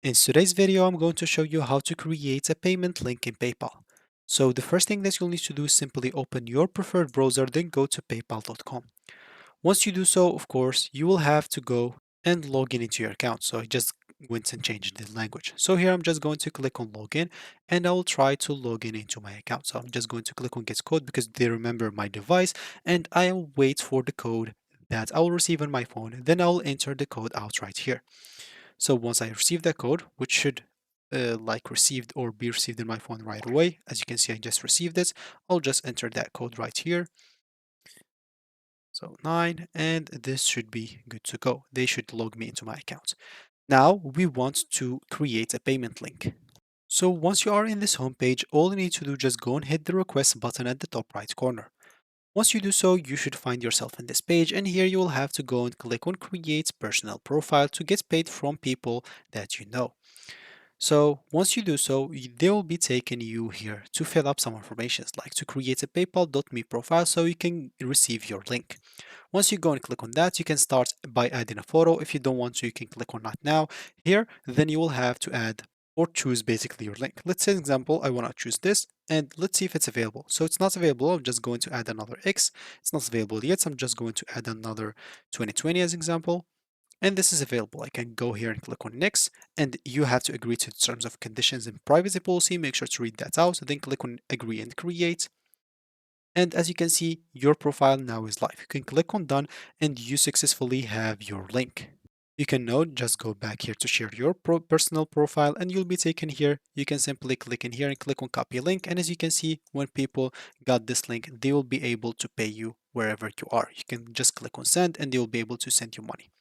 In today's video, I'm going to show you how to create a payment link in PayPal. So the first thing that you'll need to do is simply open your preferred browser, then go to paypal.com. Once you do so, of course, you will have to go and log in into your account. So I just went and changed the language. So here I'm just going to click on login and I will try to log in into my account. So I'm just going to click on get code because they remember my device and I'll wait for the code that I will receive on my phone. Then I'll enter the code out right here. So once I receive that code, which should like received or be received in my phone right away, as you can see, I just received it. I'll just enter that code right here. So 9, and this should be good to go. They should log me into my account. Now we want to create a payment link. So once you are in this homepage, all you need to do is just go and hit the request button at the top right corner. Once you do so, you should find yourself in this page, and here you will have to go and click on create personal profile to get paid from people that you know. So once you do so, they will be taking you here to fill up some information, like to create a paypal.me profile so you can receive your link. Once you go and click on that, you can start by adding a photo. If you don't want to, you can click on not now here. Then you will have to add or choose basically your link. Let's say, example, I want to choose this and let's see if it's available. So it's not available. I'm just going to add another X. It's not available yet. So I'm just going to add another 2020 as example. And this is available. I can go here and click on next, and you have to agree to the terms of conditions and privacy policy. Make sure to read that out. Then click on agree and create. And as you can see, your profile now is live. You can click on done and you successfully have your link. You can now just go back here to share your personal profile and you'll be taken here. You can simply click in here and click on copy link. And as you can see, when people got this link, they will be able to pay you wherever you are. You can just click on send and they will be able to send you money.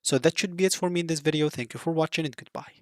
So that should be it for me in this video. Thank you for watching and goodbye.